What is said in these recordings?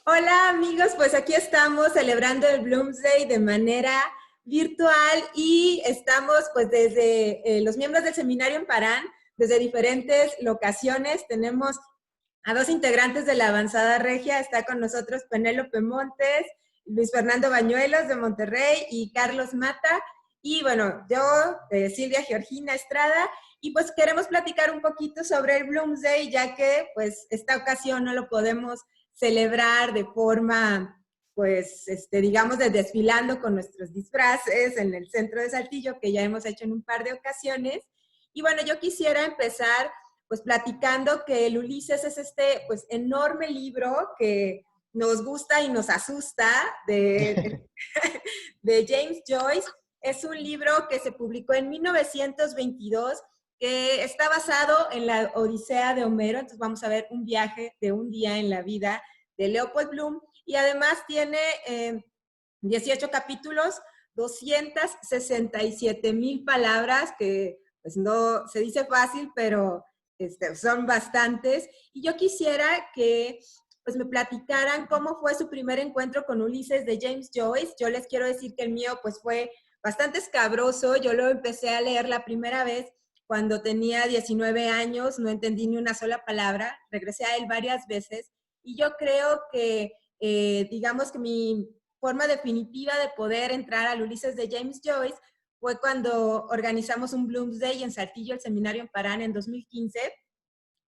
Hola amigos, pues aquí estamos celebrando el Bloomsday de manera virtual y estamos pues desde los miembros del seminario en Parán, desde diferentes locaciones. Tenemos a dos integrantes de la avanzada regia, está con nosotros Penélope Montes, Luis Fernando Bañuelos de Monterrey y Carlos Mata. Y bueno, yo, Silvia Georgina Estrada, y pues queremos platicar un poquito sobre el Bloomsday, ya que pues esta ocasión no lo podemos celebrar de forma, pues, digamos, de desfilando con nuestros disfraces en el centro de Saltillo, que ya hemos hecho en un par de ocasiones. Y bueno, yo quisiera empezar, pues, platicando que el Ulises es este, pues, enorme libro que nos gusta y nos asusta de James Joyce. Es un libro que se publicó en 1922 que está basado en la Odisea de Homero. Entonces vamos a ver un viaje de un día en la vida de Leopold Bloom, y además tiene 18 capítulos, 267,000 palabras, que pues no se dice fácil, pero son bastantes. Y yo quisiera que pues me platicaran cómo fue su primer encuentro con Ulises de James Joyce. Yo les quiero decir que el mío pues fue bastante escabroso. Yo lo empecé a leer la primera vez cuando tenía 19 años, no entendí ni una sola palabra, regresé a él varias veces y yo creo que, digamos que mi forma definitiva de poder entrar al Ulises de James Joyce fue cuando organizamos un Bloomsday en Saltillo, el seminario en Parán, en 2015,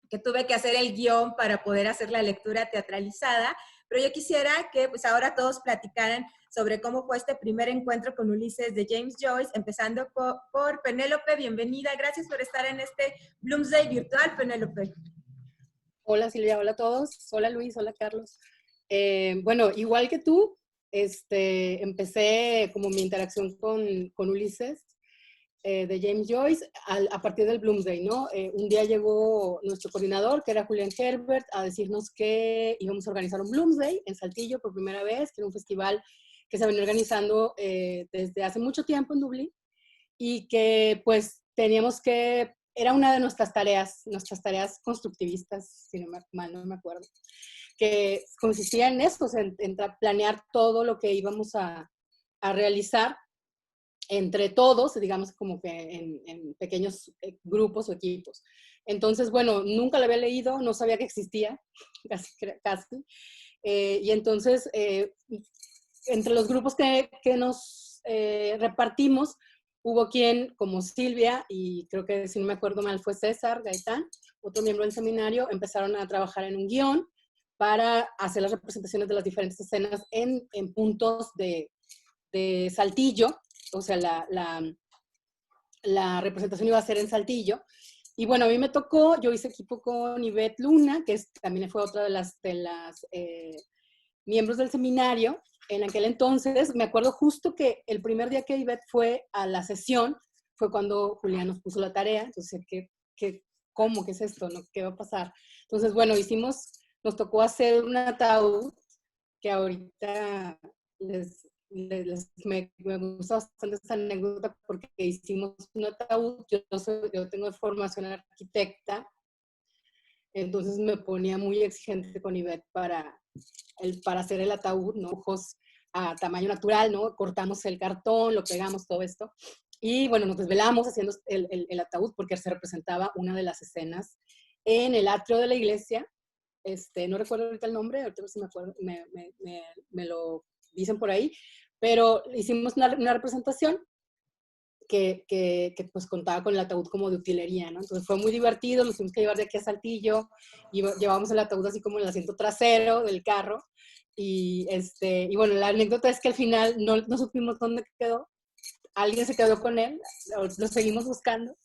que tuve que hacer el guión para poder hacer la lectura teatralizada, pero yo quisiera que pues ahora todos platicaran sobre cómo fue este primer encuentro con Ulises de James Joyce, empezando por Penélope. Bienvenida, gracias por estar en este Bloomsday virtual, Penélope. Hola Silvia, hola a todos. Hola Luis, hola Carlos. Bueno, igual que tú, empecé como mi interacción con Ulises de James Joyce a partir del Bloomsday, ¿no? Un día llegó nuestro coordinador, que era Julián Herbert, a decirnos que íbamos a organizar un Bloomsday en Saltillo por primera vez, que era un festival que se venía organizando desde hace mucho tiempo en Dublín, y que pues teníamos que, era una de nuestras tareas constructivistas, si no mal no me acuerdo, que consistía en esto, en planear todo lo que íbamos a realizar entre todos, digamos como que en pequeños grupos o equipos. Entonces, bueno, nunca lo había leído, no sabía que existía, casi. Y entonces, entre los grupos que nos repartimos, hubo quien, como Silvia, y creo que si no me acuerdo mal fue César Gaitán, otro miembro del seminario, empezaron a trabajar en un guión para hacer las representaciones de las diferentes escenas en puntos de Saltillo. O sea, la representación iba a ser en Saltillo. Y bueno, a mí me tocó, yo hice equipo con Ivette Luna, que también fue otra de las miembros del seminario. En aquel entonces, me acuerdo justo que el primer día que Ivette fue a la sesión fue cuando Julián nos puso la tarea. Entonces, ¿cómo? ¿Qué es esto? ¿No? ¿Qué va a pasar? Entonces, bueno, nos tocó hacer un ataúd que ahorita me gusta bastante esta anécdota porque hicimos un ataúd. Yo tengo formación arquitecta, entonces me ponía muy exigente con Ivette para hacer el ataúd, ¿no? Ojos a tamaño natural, ¿no? Cortamos el cartón, lo pegamos, todo esto. Y bueno, nos desvelamos haciendo el ataúd porque se representaba una de las escenas en el atrio de la iglesia. No recuerdo ahorita el nombre, ahorita si me acuerdo, me lo dicen por ahí, pero hicimos una representación que pues contaba con el ataúd como de utilería, ¿no? Entonces fue muy divertido, nos tuvimos que llevar de aquí a Saltillo, y llevábamos el ataúd así como en el asiento trasero del carro, y bueno, la anécdota es que al final no supimos dónde quedó, alguien se quedó con él, lo seguimos buscando,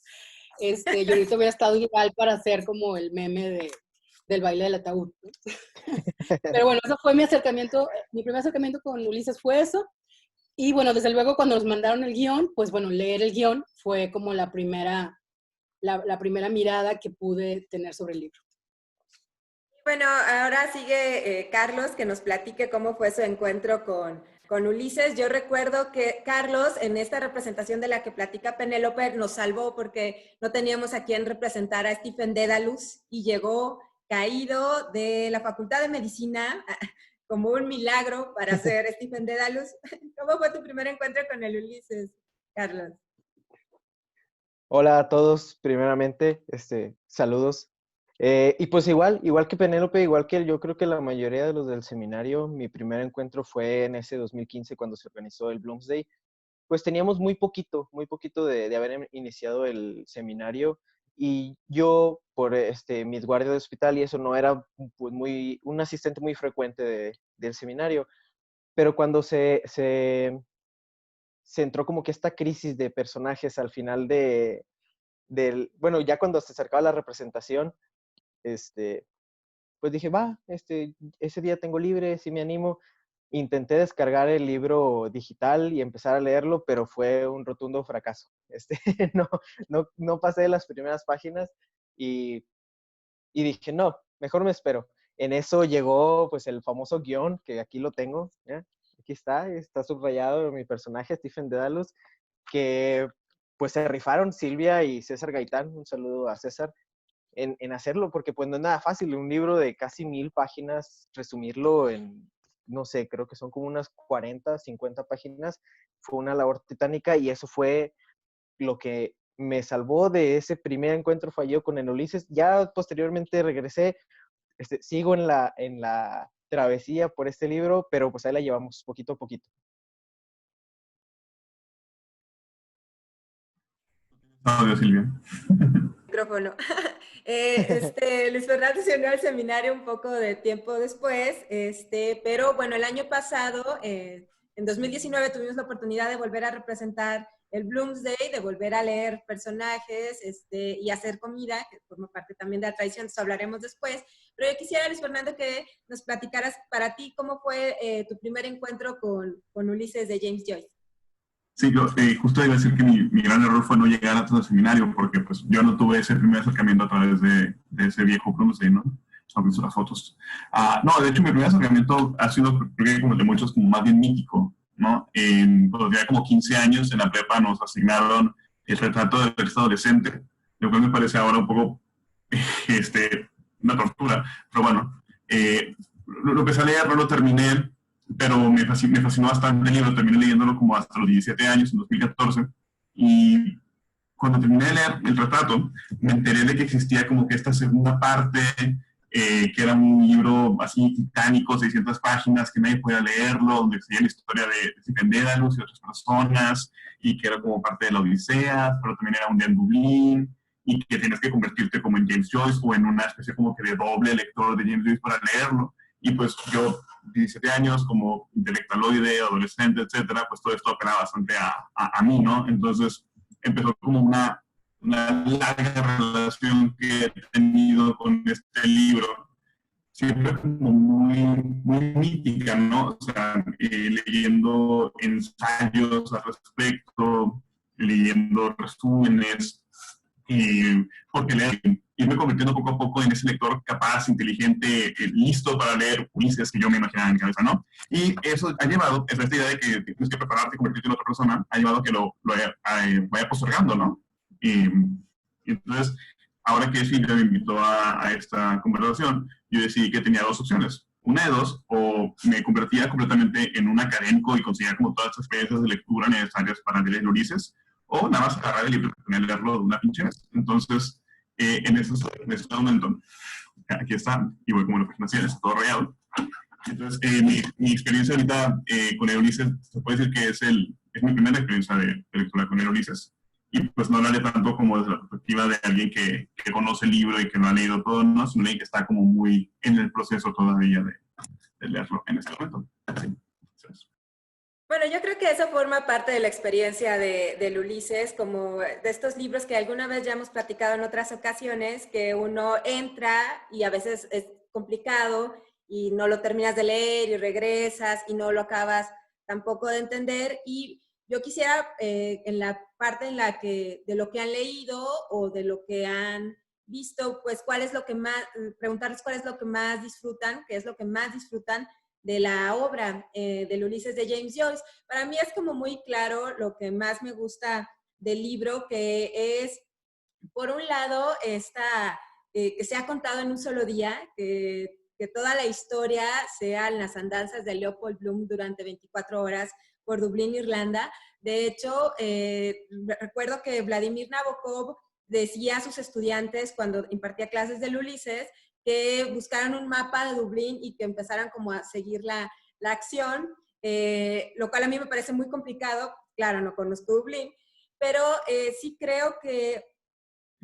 yo ahorita hubiera estado igual para hacer como el meme del baile del ataúd, ¿no? Pero bueno, eso fue mi primer acercamiento con Ulises fue eso. Y bueno, desde luego cuando nos mandaron el guión, pues bueno, leer el guión fue como la primera mirada que pude tener sobre el libro. Bueno, ahora sigue Carlos, que nos platique cómo fue su encuentro con Ulises. Yo recuerdo que Carlos, en esta representación de la que platica Penélope, nos salvó porque no teníamos a quien representar a Stephen Dedalus y llegó caído de la Facultad de Medicina como un milagro para ser Stephen Dedalus. ¿Cómo fue tu primer encuentro con el Ulises, Carlos? Hola a todos, primeramente, saludos. Y pues igual que Penélope, igual que yo creo que la mayoría de los del seminario, mi primer encuentro fue en ese 2015 cuando se organizó el Bloomsday. Pues teníamos muy poquito de haber iniciado el seminario y yo por mis guardias de hospital y eso no era pues, un asistente muy frecuente del seminario, pero cuando se entró como que esta crisis de personajes al final bueno, ya cuando se acercaba la representación, pues dije, va, ese día tengo libre, sí me animo. Intenté descargar el libro digital y empezar a leerlo, pero fue un rotundo fracaso. No, no pasé de las primeras páginas y, y dije, no, mejor me espero. En eso llegó pues el famoso guión, que aquí lo tengo, ¿ya? Aquí está subrayado mi personaje, Stephen Dedalus, que pues se rifaron Silvia y César Gaitán, un saludo a César, en hacerlo, porque pues no es nada fácil, un libro de casi 1000 páginas, resumirlo en, no sé, creo que son como unas 40, 50 páginas, fue una labor titánica y eso fue lo que me salvó de ese primer encuentro fallido con el Ulises. Ya posteriormente regresé, sigo en la travesía por este libro, pero pues ahí la llevamos poquito a poquito. Audio, Silvia. Micrófono. Luis Fernando se unió al seminario un poco de tiempo después, pero bueno, el año pasado, en 2019, tuvimos la oportunidad de volver a representar el Bloomsday, de volver a leer personajes y hacer comida, que forma parte también de la tradición, entonces hablaremos después. Pero yo quisiera, Luis Fernando, que nos platicaras para ti cómo fue tu primer encuentro con Ulises de James Joyce. Sí, yo justo iba a decir que mi gran error fue no llegar a todo el seminario, porque pues yo no tuve ese primer acercamiento a través de ese viejo Bloomsday, ¿no? Son las fotos. No, de hecho mi primer acercamiento ha sido, creo que como el de muchos, como más bien mítico, ¿no? Pues ya como 15 años en la prepa nos asignaron el retrato del texto adolescente, lo cual me parece ahora un poco, una tortura, pero bueno, lo empecé a leer, no lo terminé, pero me fascinó bastante el libro, terminé leyéndolo como hasta los 17 años, en 2014, y cuando terminé de leer el retrato, me enteré de que existía como que esta segunda parte, que era un libro así titánico, 600 páginas, que nadie podía leerlo, donde seguía la historia de Stephen Dedalus y otras personas, y que era como parte de la Odisea, pero también era un día en Dublín, y que tienes que convertirte como en James Joyce o en una especie como que de doble lector de James Joyce para leerlo. Y pues yo, 17 años, como intelectualoide, adolescente, etcétera, pues todo esto apela bastante a mí, ¿no? Entonces empezó como una larga relación que he tenido con este libro, siempre como muy mítica, ¿no? O sea, leyendo ensayos al respecto, leyendo resúmenes, porque irme convirtiendo poco a poco en ese lector capaz, inteligente, listo para leer Ulises que yo me imaginaba en mi cabeza, ¿no? Y eso ha llevado, esta idea de que tienes que prepararte y convertirte en otra persona, ha llevado a que lo vaya postergando, ¿no? Y entonces, ahora que Silvia me invitó a esta conversación, yo decidí que tenía dos opciones. Una de dos, o me convertía completamente en un académico y conseguía como todas las experiencias de lectura necesarias para leer Ulises, o nada más agarrar el libro y poner a leerlo de una pinche vez. Entonces, en ese momento, aquí está, y voy como en la página 100, está todo rayado. Entonces, mi experiencia ahorita con el Ulises, se puede decir que es mi primera experiencia de lectura con el Ulises. Y pues no hablaré tanto como desde la perspectiva de alguien que conoce el libro y que lo ha leído todo, ¿no? Sino alguien que está como muy en el proceso todavía de leerlo en este momento. Sí. Bueno, yo creo que eso forma parte de la experiencia del Ulises, como de estos libros que alguna vez ya hemos platicado en otras ocasiones, que uno entra y a veces es complicado y no lo terminas de leer y regresas y no lo acabas tampoco de entender. Y yo quisiera, en la parte en la que, de lo que han leído o de lo que han visto, pues cuál es lo que más, preguntarles cuál es lo que más disfrutan, qué es lo que más disfrutan de la obra del Ulises de James Joyce. Para mí es como muy claro lo que más me gusta del libro, que es, por un lado, que se ha contado en un solo día, que que toda la historia sean las andanzas de Leopold Bloom durante 24 horas por Dublín, Irlanda. De hecho, recuerdo que Vladimir Nabokov decía a sus estudiantes cuando impartía clases del Ulises que buscaran un mapa de Dublín y que empezaran como a seguir la acción, lo cual a mí me parece muy complicado. Claro, no conozco Dublín, pero sí creo que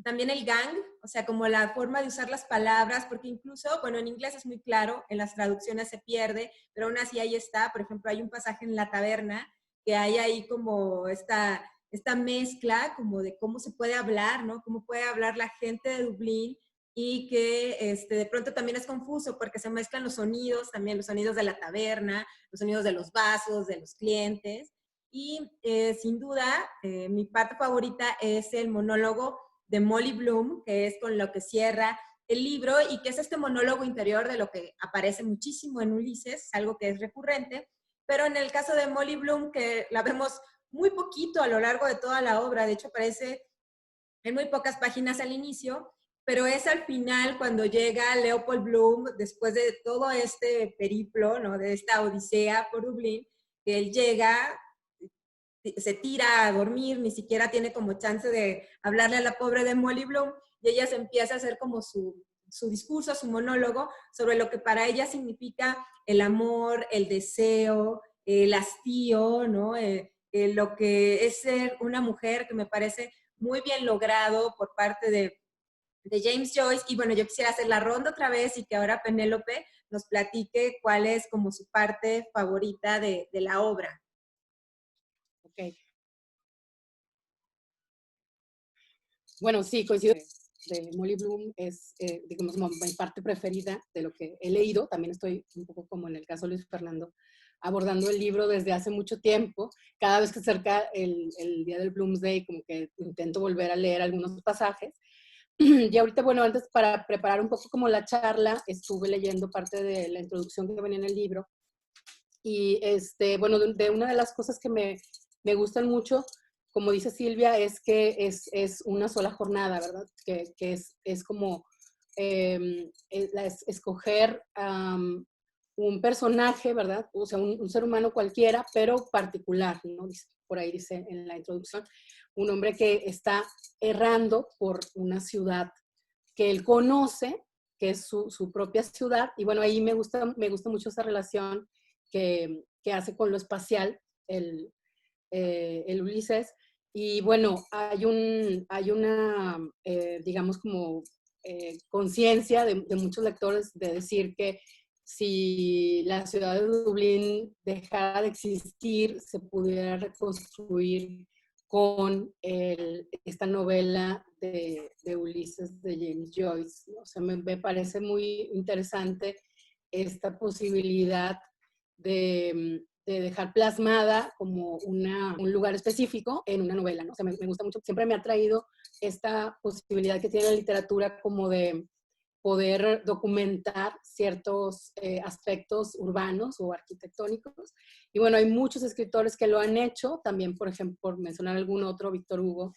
también el gang, o sea, como la forma de usar las palabras, porque incluso, bueno, en inglés es muy claro, en las traducciones se pierde, pero aún así ahí está. Por ejemplo, hay un pasaje en La Taberna que hay ahí como esta mezcla como de cómo se puede hablar, ¿no? Cómo puede hablar la gente de Dublín y que de pronto también es confuso porque se mezclan los sonidos, también los sonidos de la taberna, los sonidos de los vasos, de los clientes. Y sin duda, mi parte favorita es el monólogo de Molly Bloom, que es con lo que cierra el libro y que es este monólogo interior de lo que aparece muchísimo en Ulises, algo que es recurrente, pero en el caso de Molly Bloom, que la vemos muy poquito a lo largo de toda la obra, de hecho aparece en muy pocas páginas al inicio, pero es al final cuando llega Leopold Bloom, después de todo este periplo, ¿no? De esta odisea por Dublín, que él llega, se tira a dormir, ni siquiera tiene como chance de hablarle a la pobre de Molly Bloom, y ella se empieza a hacer como su discurso, su monólogo, sobre lo que para ella significa el amor, el deseo, el hastío, ¿no? Lo que es ser una mujer, que me parece muy bien logrado por parte de James Joyce. Y bueno, yo quisiera hacer la ronda otra vez y que ahora Penélope nos platique cuál es como su parte favorita de la obra. Ok. Bueno, sí, coincido. De Molly Bloom es, digamos, mi parte preferida de lo que he leído. También estoy un poco como en el caso de Luis Fernando, abordando el libro desde hace mucho tiempo. Cada vez que se acerca el día del Bloomsday, como que intento volver a leer algunos pasajes. Y ahorita, bueno, antes para preparar un poco como la charla, estuve leyendo parte de la introducción que venía en el libro. Y, bueno, de una de las cosas que me gustan mucho, como dice Silvia, es que es una sola jornada, ¿verdad? Que es como escoger un personaje, ¿verdad? O sea, un ser humano cualquiera, pero particular, ¿no? Por ahí dice en la introducción, un hombre que está errando por una ciudad que él conoce, que es su propia ciudad. Y bueno, ahí me gusta mucho esa relación que hace con lo espacial, el Ulises. Y bueno, hay una, digamos, como conciencia de muchos lectores de decir que si la ciudad de Dublín dejara de existir, se pudiera reconstruir con esta novela de Ulises de James Joyce. O sea, me parece muy interesante esta posibilidad de dejar plasmada como un lugar específico en una novela, ¿no? O sea, me gusta mucho, siempre me ha traído esta posibilidad que tiene la literatura como de poder documentar ciertos aspectos urbanos o arquitectónicos. Y bueno, hay muchos escritores que lo han hecho, también, por ejemplo, por mencionar algún otro, Víctor Hugo,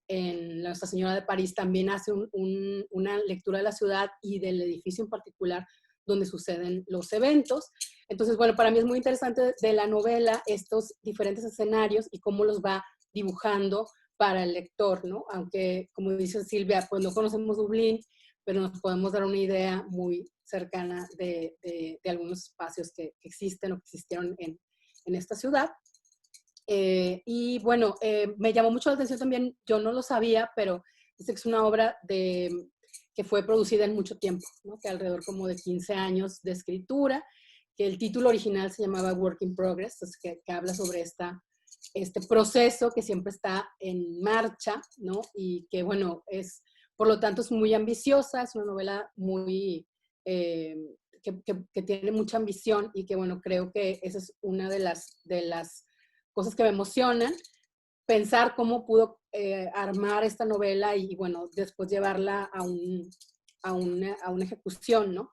en Nuestra Señora de París, también hace una lectura de la ciudad y del edificio en particular donde suceden los eventos. Entonces, bueno, para mí es muy interesante de la novela estos diferentes escenarios y cómo los va dibujando para el lector, ¿no? Aunque, como dice Silvia, pues no conocemos Dublín, pero nos podemos dar una idea muy cercana de algunos espacios que existen o que existieron en esta ciudad. Y bueno, me llamó mucho la atención también, yo no lo sabía, pero es una obra que fue producida en mucho tiempo, ¿no? Que alrededor como de 15 años de escritura, que el título original se llamaba Work in Progress, que habla sobre este proceso que siempre está en marcha, ¿no? Y que, bueno, por lo tanto, es muy ambiciosa, es una novela muy, que tiene mucha ambición y que, bueno, creo que esa es una de las cosas que me emocionan, pensar cómo pudo armar esta novela y, bueno, después llevarla a una ejecución, ¿no?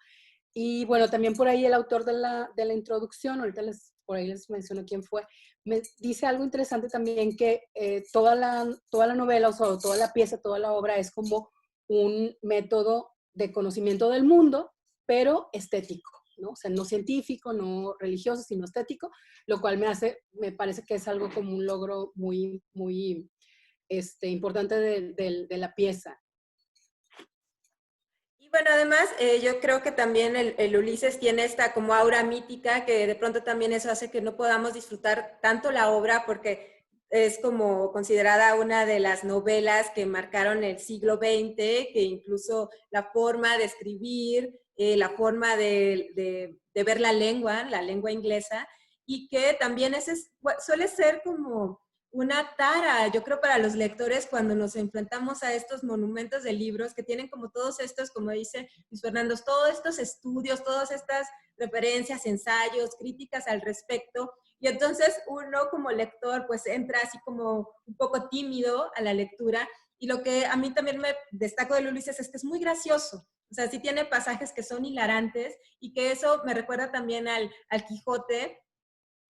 Y, bueno, también por ahí el autor de la introducción, ahorita por ahí les menciono quién fue, me dice algo interesante también, que toda la novela, o sea, toda la pieza, toda la obra es como un método de conocimiento del mundo, pero estético, ¿no? O sea, no científico, no religioso, sino estético, lo cual me parece que es algo como un logro muy, muy importante de la pieza. Y bueno, además, yo creo que también el Ulises tiene esta como aura mítica, que de pronto también eso hace que no podamos disfrutar tanto la obra, porque es como considerada una de las novelas que marcaron el siglo XX, que incluso la forma de escribir, la forma de ver la lengua inglesa, y que también suele ser como una tara, yo creo, para los lectores cuando nos enfrentamos a estos monumentos de libros que tienen como todos estos, como dice Luis Fernando, todos estos estudios, todas estas referencias, ensayos, críticas al respecto. Y entonces uno como lector pues entra así como un poco tímido a la lectura. Y lo que a mí también me destaco de Ulises es que es muy gracioso. O sea, sí tiene pasajes que son hilarantes y que eso me recuerda también al Quijote,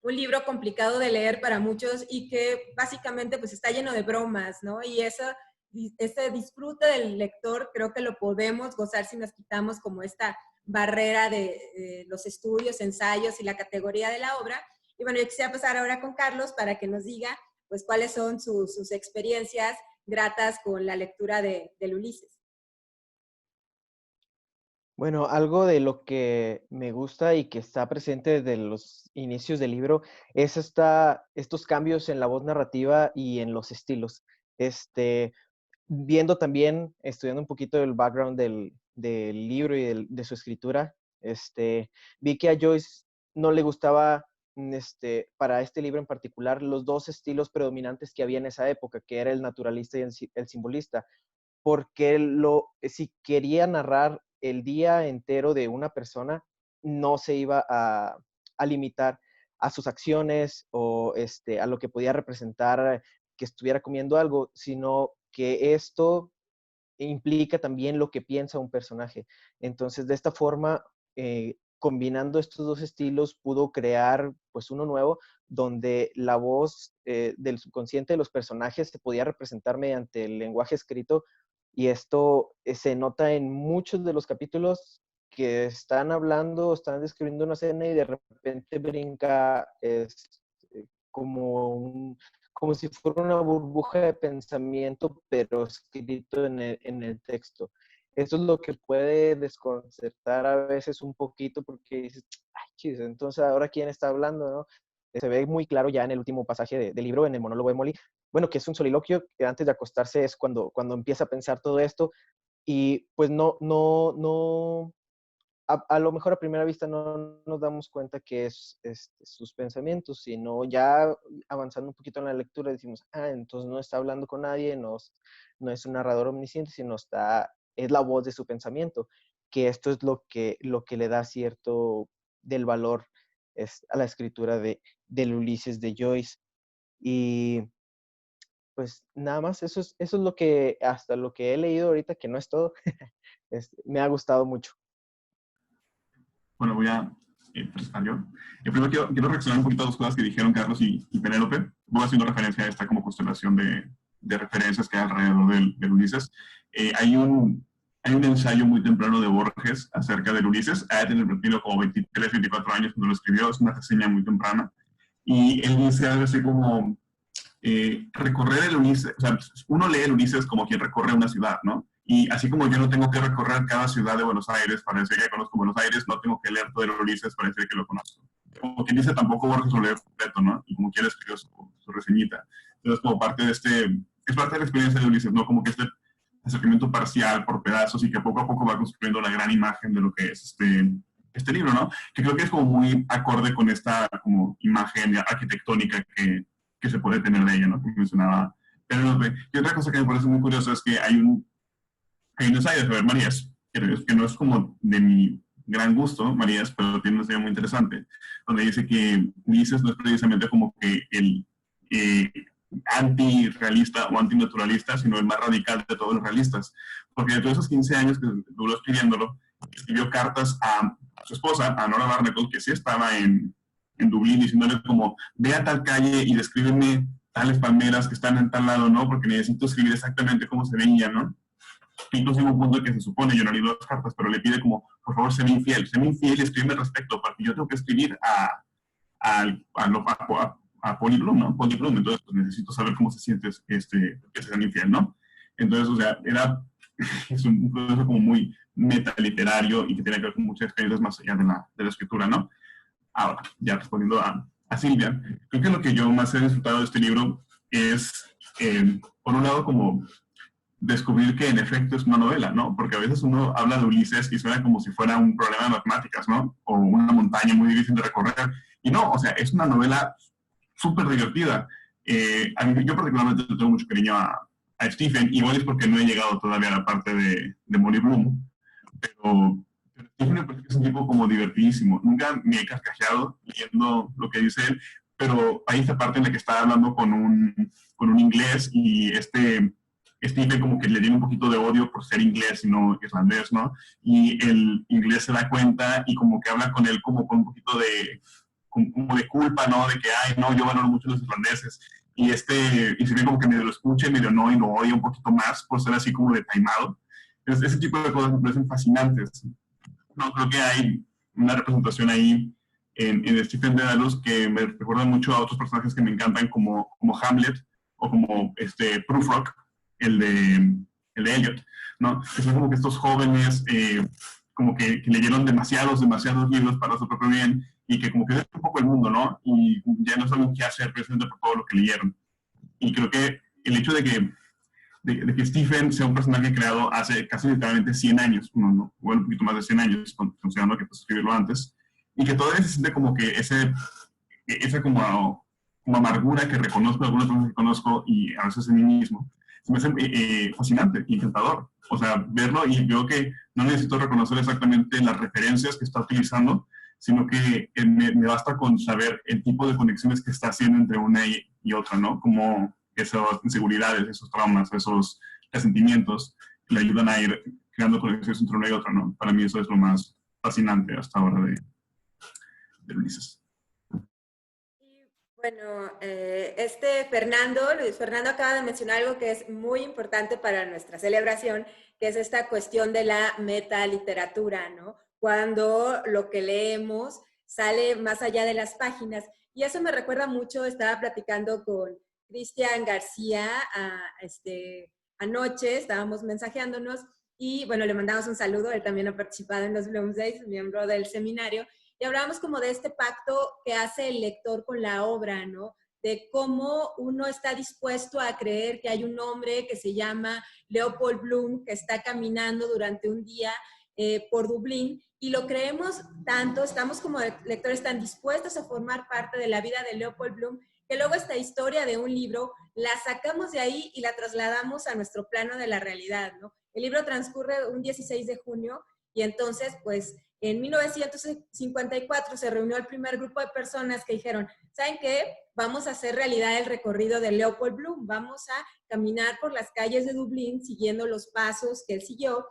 un libro complicado de leer para muchos y que básicamente pues está lleno de bromas, ¿no? Y ese disfrute del lector creo que lo podemos gozar si nos quitamos como esta barrera de los estudios, ensayos y la categoría de la obra. Y bueno, yo quisiera pasar ahora con Carlos para que nos diga pues cuáles son sus experiencias gratas con la lectura del Ulises. Bueno, algo de lo que me gusta y que está presente desde los inicios del libro es estos cambios en la voz narrativa y en los estilos. Viendo también, estudiando un poquito el background del libro y de su escritura, vi que a Joyce no le gustaba, para este libro en particular, los dos estilos predominantes que había en esa época, que era el naturalista y el simbolista, porque si quería narrar el día entero de una persona, no se iba a limitar a sus acciones o a lo que podía representar que estuviera comiendo algo, sino que esto implica también lo que piensa un personaje. Entonces, de esta forma, combinando estos dos estilos, pudo crear pues uno nuevo, donde la voz del subconsciente de los personajes se podía representar mediante el lenguaje escrito, y esto se nota en muchos de los capítulos que están hablando, están describiendo una escena y de repente brinca como como si fuera una burbuja de pensamiento, pero escrito en el texto. Eso es lo que puede desconcertar a veces un poquito, porque dices, ay, chis, entonces ahora quién está hablando, ¿no? Se ve muy claro ya en el último pasaje del libro, en el monólogo de Molly, bueno, que es un soliloquio, que antes de acostarse es cuando empieza a pensar todo esto, y pues a lo mejor a primera vista no nos damos cuenta que es sus pensamientos, sino ya avanzando un poquito en la lectura decimos, entonces no está hablando con nadie, no es un narrador omnisciente, sino es la voz de su pensamiento, que esto es lo que le da cierto del valor a la escritura del Ulises de Joyce. Y pues nada más, eso es lo que, hasta lo que he leído ahorita, que no es todo, me ha gustado mucho. Bueno, voy a presentar yo. Primero quiero reaccionar un poquito a dos cosas que dijeron Carlos y Penélope. Voy haciendo referencia a esta como constelación de referencias que hay alrededor del Ulises. Hay un ensayo muy temprano de Borges acerca del Ulises. Ha de tener como 23, 24 años cuando lo escribió. Es una reseña muy temprana. Y él dice algo así como recorrer el Ulises. O sea, uno lee el Ulises como quien recorre una ciudad, ¿no? Y así como yo no tengo que recorrer cada ciudad de Buenos Aires para decir que conozco Buenos Aires, no tengo que leer todo el Ulises para decir que lo conozco. Como quien dice, tampoco Borges lo lee completo, ¿no? Y como quiera escribió su reseñita. Entonces, como parte de es parte de la experiencia de Ulises, ¿no? Como que acercamiento parcial por pedazos y que poco a poco va construyendo la gran imagen de lo que es este libro, ¿no? Que creo que es como muy acorde con esta como imagen arquitectónica que se puede tener de ella, ¿no? Que mencionaba Penélope. Y otra cosa que me parece muy curiosa es que hay un ensayo de Javier Marías, que no es como de mi gran gusto, Marías, pero tiene un ensayo muy interesante, donde dice que Ulises no es precisamente como que el antirrealista o antinaturalista, sino el más radical de todos los realistas. Porque de todos esos 15 años que duró escribiéndolo, escribió cartas a su esposa, a Nora Barnacle, que sí estaba en Dublín, diciéndole como, ve a tal calle y descríbeme tales palmeras que están en tal lado, ¿no? Porque necesito escribir exactamente cómo se veía, ¿no? Incluso en un punto que se supone, yo no leí las cartas, pero le pide como por favor, séme infiel y escríbeme al respecto, porque yo tengo que escribir a Polly Bloom, ¿no? Polly Bloom, entonces pues, necesito saber cómo se siente que sean infiel, ¿no? Entonces, o sea, es un proceso como muy metaliterario y que tiene que ver con muchas experiencias más allá de la escritura, ¿no? Ahora, ya respondiendo a Silvia, creo que lo que yo más he disfrutado de este libro es, por un lado, como descubrir que en efecto es una novela, ¿no? Porque a veces uno habla de Ulises y suena como si fuera un problema de matemáticas, ¿no? O una montaña muy difícil de recorrer. Y no, o sea, es una novela súper divertida. Yo particularmente tengo mucho cariño a Stephen, igual es porque no he llegado todavía a la parte de Molly Bloom, pero Stephen me parece que es un tipo como divertidísimo. Nunca me he carcajeado leyendo lo que dice él, pero hay esta parte en la que está hablando con un inglés y Stephen como que le tiene un poquito de odio por ser inglés y no irlandés, ¿no? Y el inglés se da cuenta y como que habla con él como con un poquito como de culpa, ¿no? De que, ay, no, yo valoro mucho a los irlandeses. Y se ve como que medio lo escucha y medio no, y lo odia un poquito más por ser así como de taimado. Ese tipo de cosas me parecen fascinantes. No, creo que hay una representación ahí en Stephen Dedalus que me recuerda mucho a otros personajes que me encantan como Hamlet o como Prufrock, el de Eliot, ¿no? Que son como que estos jóvenes como que leyeron demasiados libros para su propio bien y que como que ven un poco el mundo, ¿no? Y ya no saben qué hacer precisamente por todo lo que leyeron. Y creo que el hecho de que Stephen sea un personaje creado hace casi literalmente 100 años, bueno, un poquito más de 100 años, considerando que pues, escribirlo antes, y que todavía se siente como que esa como amargura que reconozco, algunas cosas que conozco y a veces en mí mismo, se me hace fascinante, encantador. O sea, verlo y veo que no necesito reconocer exactamente las referencias que está utilizando, sino que me basta con saber el tipo de conexiones que está haciendo entre una y otra, ¿no? Como esas inseguridades, esos traumas, esos resentimientos le ayudan a ir creando conexiones entre una y otra, ¿no? Para mí eso es lo más fascinante hasta ahora de Ulises. Bueno, Luis Fernando acaba de mencionar algo que es muy importante para nuestra celebración, que es esta cuestión de la metaliteratura, ¿no? Cuando lo que leemos sale más allá de las páginas. Y eso me recuerda mucho, estaba platicando con Cristian García anoche, estábamos mensajeándonos y bueno, le mandamos un saludo, él también ha participado en los Bloomsdays, miembro del seminario, y hablábamos como de este pacto que hace el lector con la obra, ¿no? De cómo uno está dispuesto a creer que hay un hombre que se llama Leopold Bloom, que está caminando durante un día por Dublín, y lo creemos tanto, estamos como lectores tan dispuestos a formar parte de la vida de Leopold Bloom, que luego esta historia de un libro la sacamos de ahí y la trasladamos a nuestro plano de la realidad, ¿no? El libro transcurre un 16 de junio y entonces, pues, en 1954 se reunió el primer grupo de personas que dijeron, ¿saben qué? Vamos a hacer realidad el recorrido de Leopold Bloom, vamos a caminar por las calles de Dublín siguiendo los pasos que él siguió,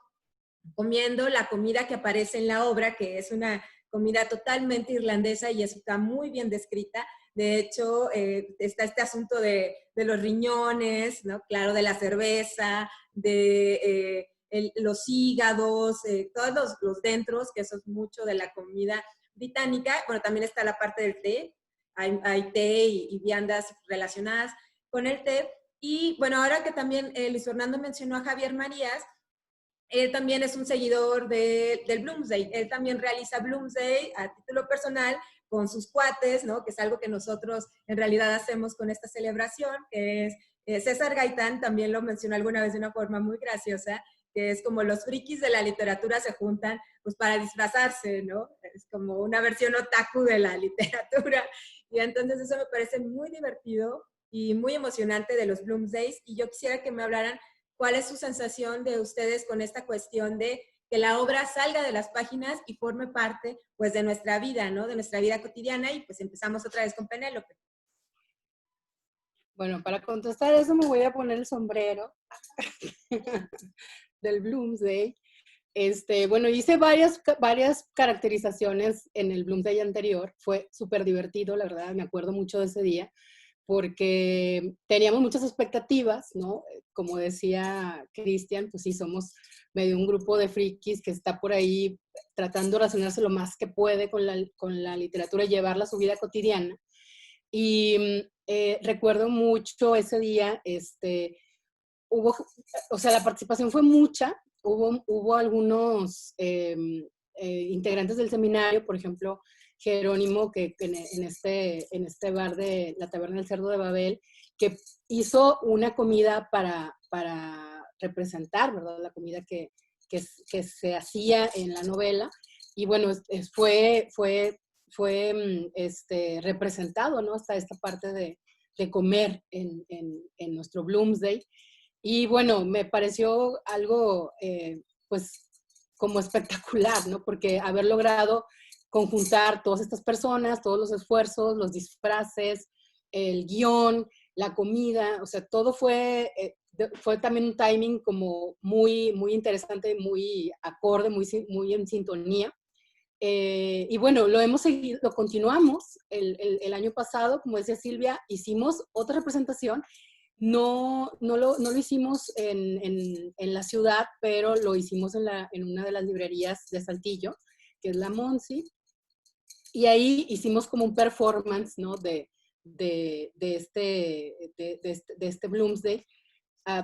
comiendo la comida que aparece en la obra, que es una comida totalmente irlandesa y está muy bien descrita. De hecho, está este asunto de los riñones, ¿no? Claro, de la cerveza, de los hígados, todos los dentros, que eso es mucho de la comida británica. Bueno, también está la parte del té, hay té y viandas relacionadas con el té. Y bueno, ahora que también Luis Fernando mencionó a Javier Marías, él también es un seguidor del Bloomsday. Él también realiza Bloomsday a título personal con sus cuates, ¿no? Que es algo que nosotros en realidad hacemos con esta celebración, que es César Gaitán también lo mencionó alguna vez de una forma muy graciosa, que es como los frikis de la literatura se juntan pues para disfrazarse, ¿no? Es como una versión otaku de la literatura. Y entonces eso me parece muy divertido y muy emocionante de los Bloomsdays. Y yo quisiera que me hablaran cuál es su sensación de ustedes con esta cuestión de que la obra salga de las páginas y forme parte, pues, de nuestra vida, ¿no? De nuestra vida cotidiana. Y pues empezamos otra vez con Penélope. Bueno, para contestar eso me voy a poner el sombrero del Bloomsday. Bueno, hice varias caracterizaciones en el Bloomsday anterior. Fue súper divertido, la verdad, me acuerdo mucho de ese día. porque teníamos muchas expectativas, ¿no? Como decía Cristian, pues sí, somos medio un grupo de frikis que está por ahí tratando de relacionarse lo más que puede con la literatura y llevarla a su vida cotidiana. Y recuerdo mucho ese día, hubo, o sea, la participación fue mucha, hubo algunos integrantes del seminario, por ejemplo, Jerónimo, que en este bar de la Taberna del Cerdo de Babel, que hizo una comida para representar, ¿verdad? La comida que se hacía en la novela. Y bueno, fue representado, ¿no? Hasta esta parte de comer en nuestro Bloomsday. Y bueno, me pareció algo, pues, como espectacular, ¿no? Porque haber logrado conjuntar todas estas personas, todos los esfuerzos, los disfraces, el guión, la comida, o sea, todo fue también un timing como muy, muy interesante, muy acorde, muy en sintonía. Y bueno, lo hemos seguido, lo continuamos el año pasado, como decía Silvia, hicimos otra representación. No lo hicimos en la ciudad, pero lo hicimos en una de las librerías de Saltillo, que es la Monsi, y ahí hicimos como un performance, ¿no? De este Bloomsday,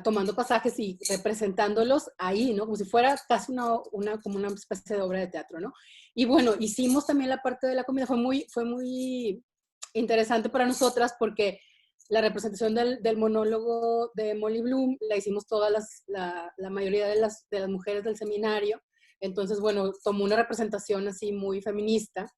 tomando pasajes y representándolos ahí, ¿no? Como si fuera casi como una especie de obra de teatro, ¿no? Y bueno, hicimos también la parte de la comida, fue muy interesante para nosotras porque la representación del monólogo de Molly Bloom la hicimos la mayoría de las mujeres del seminario, entonces, bueno, tomó una representación así muy feminista.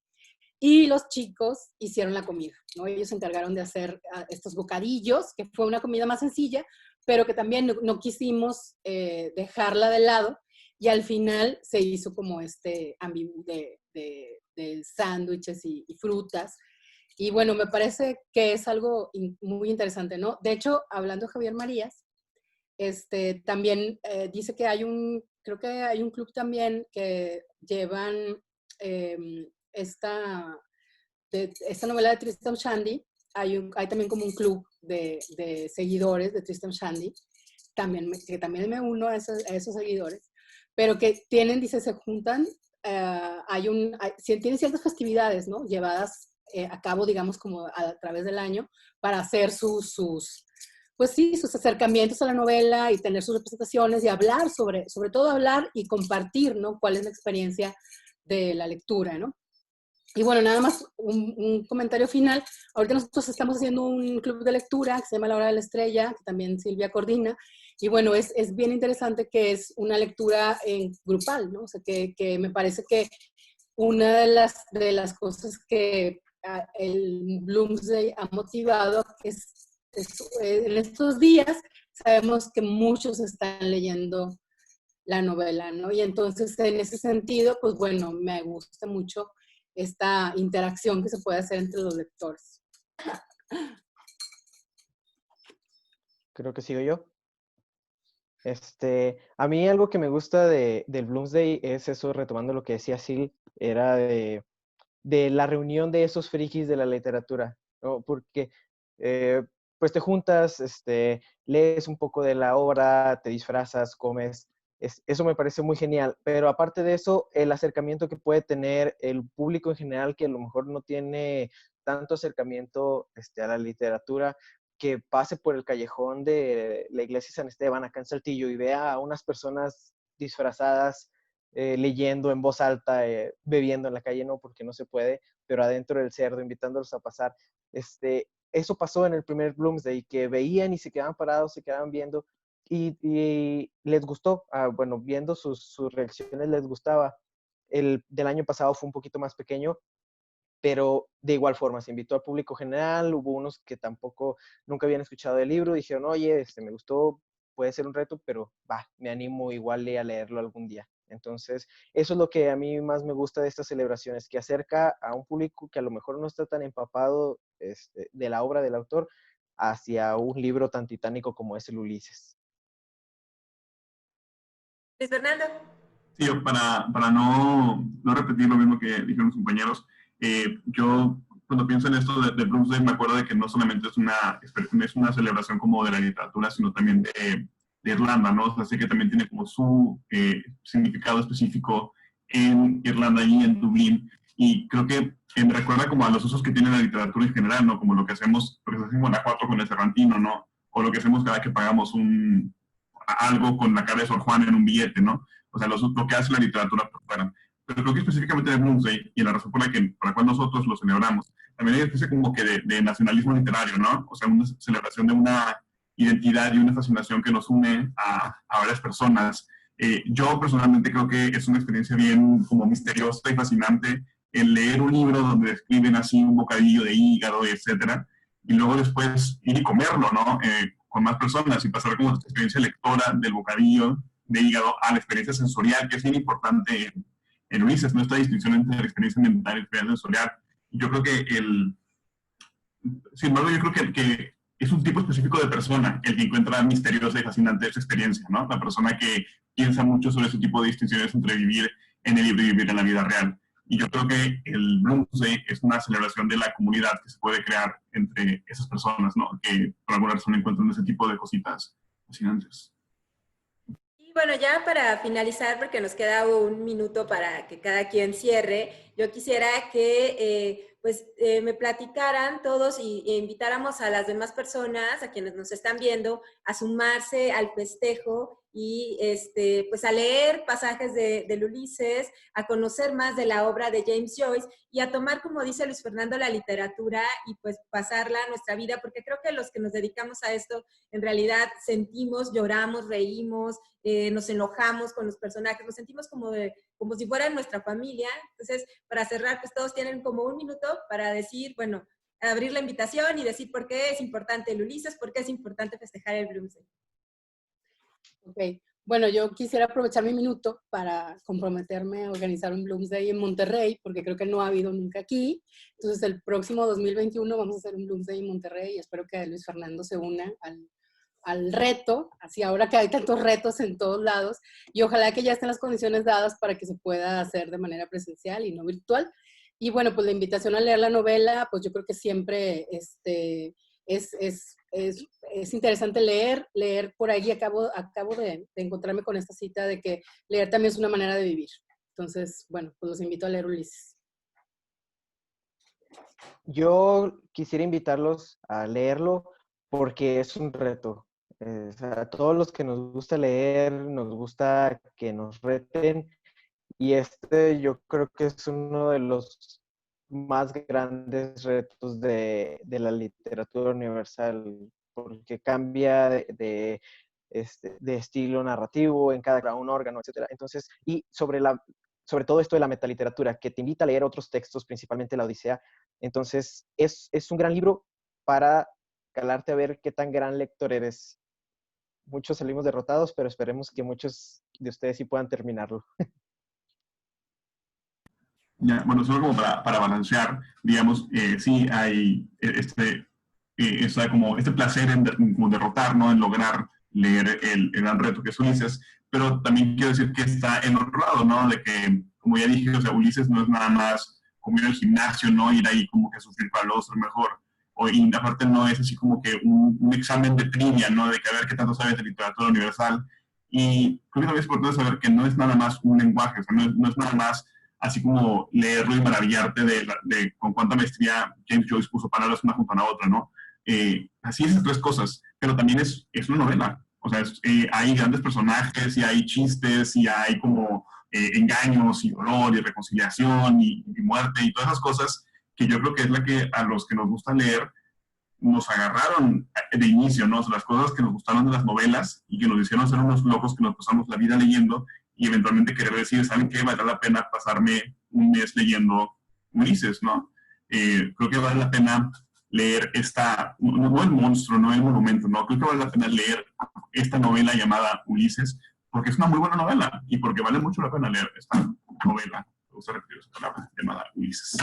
Y los chicos hicieron la comida, ¿no? Ellos se encargaron de hacer estos bocadillos, que fue una comida más sencilla, pero que también no quisimos dejarla de lado. Y al final se hizo como de sándwiches y frutas. Y bueno, me parece que es algo muy interesante, ¿no? De hecho, hablando de Javier Marías, también dice que creo que hay un club también que llevan esta novela de Tristram Shandy. Hay también como un club de seguidores de Tristram Shandy, que también me uno a esos seguidores, pero que dice, se juntan, tienen ciertas festividades, ¿no? Llevadas a cabo, digamos, como a través del año, para hacer pues sí, sus acercamientos a la novela y tener sus representaciones y hablar sobre todo hablar y compartir, ¿no? Cuál es la experiencia de la lectura, ¿no? Y bueno, nada más un comentario final. Ahorita nosotros estamos haciendo un club de lectura que se llama La Hora de la Estrella, que también Silvia coordina. Y bueno, es bien interesante que es una lectura grupal, ¿no? O sea, que me parece que una de las cosas que el Bloomsday ha motivado en estos días sabemos que muchos están leyendo la novela, ¿no? Y entonces en ese sentido, pues bueno, me gusta mucho esta interacción que se puede hacer entre los lectores. Creo que sigo yo. A mí algo que me gusta del Bloomsday es eso, retomando lo que decía Sil, era de la reunión de esos frikis de la literatura, ¿no? Porque pues te juntas, lees un poco de la obra, te disfrazas, comes, eso me parece muy genial, pero aparte de eso, el acercamiento que puede tener el público en general, que a lo mejor no tiene tanto acercamiento a la literatura, que pase por el callejón de la iglesia San Esteban acá en Saltillo y vea a unas personas disfrazadas leyendo en voz alta, bebiendo en la calle, no, porque no se puede, pero adentro del cerdo, invitándolos a pasar. Eso pasó en el primer Bloomsday, que veían y se quedaban parados, se quedaban viendo y les gustó. Bueno, viendo sus reacciones les gustaba. El del año pasado fue un poquito más pequeño, pero de igual forma se invitó al público general, hubo unos que tampoco nunca habían escuchado el libro, dijeron, oye, me gustó, puede ser un reto, pero me animo igual a leerlo algún día. Entonces, eso es lo que a mí más me gusta de estas celebraciones, que acerca a un público que a lo mejor no está tan empapado de la obra del autor hacia un libro tan titánico como es el Ulises. Luis Fernando. Sí, yo para no repetir lo mismo que dijeron los compañeros, yo cuando pienso en esto de Bloomsday, me acuerdo de que no solamente es una celebración como de la literatura, sino también de Irlanda, ¿no? O sea, sí que también tiene como su significado específico en Irlanda y en Dublín. Y creo que me recuerda como a los usos que tiene la literatura en general, ¿no? Como lo que hacemos, por ejemplo, en Guanajuato con el Cervantino, ¿no? O lo que hacemos cada que pagamos algo con la cara de Sor Juana en un billete, ¿no? O sea, lo que hace la literatura por fuera. Pero creo que específicamente de Bloomsday, y la razón por la cual nosotros lo celebramos, también hay una especie como que de nacionalismo literario, ¿no? O sea, una celebración de una identidad y una fascinación que nos une a varias personas. Yo personalmente creo que es una experiencia bien como misteriosa y fascinante el leer un libro donde describen así un bocadillo de hígado, etcétera, y luego después ir y comerlo, ¿no? Con más personas y pasar como experiencia lectora del bocadillo de hígado a la experiencia sensorial, que es bien importante en Ulises, ¿no? Esta distinción entre la experiencia mental y la experiencia sensorial. Yo creo que sin embargo, yo creo que es un tipo específico de persona el que encuentra misteriosa y fascinante esa experiencia, ¿no? La persona que piensa mucho sobre ese tipo de distinciones entre vivir en el libro y vivir en la vida real. Y yo creo que el Bloomsday es una celebración de la comunidad que se puede crear entre esas personas, ¿no? Que por alguna razón encuentran ese tipo de cositas fascinantes. Y bueno, ya para finalizar, porque nos queda un minuto para que cada quien cierre, yo quisiera que me platicaran todos e invitáramos a las demás personas, a quienes nos están viendo, a sumarse al festejo y pues a leer pasajes del Ulises, a conocer más de la obra de James Joyce y a tomar, como dice Luis Fernando, la literatura y pues pasarla a nuestra vida, porque creo que los que nos dedicamos a esto en realidad sentimos, lloramos, reímos, nos enojamos con los personajes, nos sentimos como si fueran nuestra familia. Entonces, para cerrar, pues todos tienen como un minuto para decir, bueno, abrir la invitación y decir por qué es importante el Ulises, por qué es importante festejar el Bloomsday. Ok, bueno, yo quisiera aprovechar mi minuto para comprometerme a organizar un Bloomsday en Monterrey, porque creo que no ha habido nunca aquí. Entonces, el próximo 2021 vamos a hacer un Bloomsday en Monterrey y espero que Luis Fernando se una al reto, así ahora que hay tantos retos en todos lados, y ojalá que ya estén las condiciones dadas para que se pueda hacer de manera presencial y no virtual. Y bueno, pues la invitación a leer la novela, pues yo creo que siempre es interesante leer por ahí. Acabo de encontrarme con esta cita de que leer también es una manera de vivir. Entonces, bueno, pues los invito a leer Ulises. Yo quisiera invitarlos a leerlo porque es un reto. O sea, a todos los que nos gusta leer, nos gusta que nos reten, y yo creo que es uno de los más grandes retos de la literatura universal, porque cambia de estilo narrativo en cada un órgano, etc. Entonces, y sobre todo esto de la metaliteratura, que te invita a leer otros textos, principalmente la Odisea. Entonces, es un gran libro para calarte a ver qué tan gran lector eres. Muchos salimos derrotados, pero esperemos que muchos de ustedes sí puedan terminarlo. Ya, bueno, solo como para balancear, digamos, sí hay como este placer en como derrotar, ¿no? En lograr leer el gran reto que es Ulises, pero también quiero decir que está en otro lado, ¿no? De que, como ya dije, o sea, Ulises no es nada más como ir al gimnasio, ¿no? Ir ahí como que a sufrir para luego ser mejor. Y aparte no es así como que un examen de trivia, ¿no? De que a ver qué tanto sabes de literatura universal. Y creo que también es importante saber que no es nada más un lenguaje, o sea, no es nada más así como leerlo y maravillarte de con cuánta maestría James Joyce puso palabras una junto a la otra, ¿no? Así esas tres cosas, pero también es una novela. O sea, hay grandes personajes y hay chistes y hay como engaños y dolor y reconciliación y muerte y todas esas cosas que yo creo que es la que a los que nos gusta leer nos agarraron de inicio, ¿no? O sea, las cosas que nos gustaron de las novelas y que nos hicieron ser unos locos que nos pasamos la vida leyendo y eventualmente querer decir, ¿saben qué? Vale la pena pasarme un mes leyendo Ulises, ¿no? Creo que vale la pena leer no el monstruo, no el monumento, no, creo que vale la pena leer esta novela llamada Ulises, porque es una muy buena novela y porque vale mucho la pena leer esta novela, me gusta repetir esa palabra, llamada Ulises.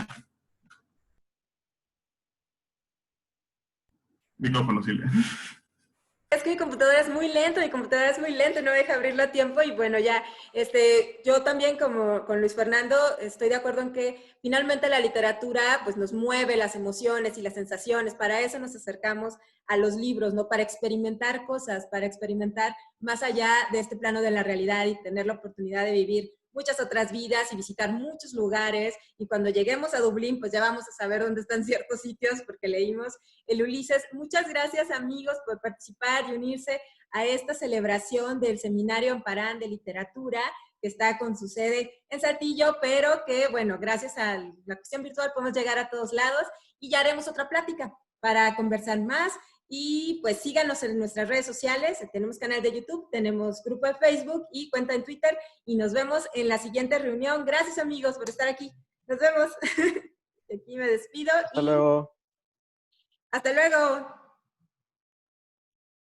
Micrófono, Silvia. Es que mi computadora es muy lento, no me deja abrirlo a tiempo y bueno, ya, yo también como con Luis Fernando estoy de acuerdo en que finalmente la literatura pues nos mueve las emociones y las sensaciones, para eso nos acercamos a los libros, ¿no? Para experimentar cosas, para experimentar más allá de este plano de la realidad y tener la oportunidad de vivir muchas otras vidas y visitar muchos lugares y cuando lleguemos a Dublín pues ya vamos a saber dónde están ciertos sitios porque leímos el Ulises. Muchas gracias amigos por participar y unirse a esta celebración del Seminario Amparán de Literatura que está con su sede en Saltillo, pero que bueno, gracias a la cuestión virtual podemos llegar a todos lados y ya haremos otra plática para conversar más. Y pues síganos en nuestras redes sociales, tenemos canal de YouTube, tenemos grupo de Facebook y cuenta en Twitter y nos vemos en la siguiente reunión. Gracias amigos por estar aquí. Nos vemos. Aquí me despido. Hasta luego. Hasta luego.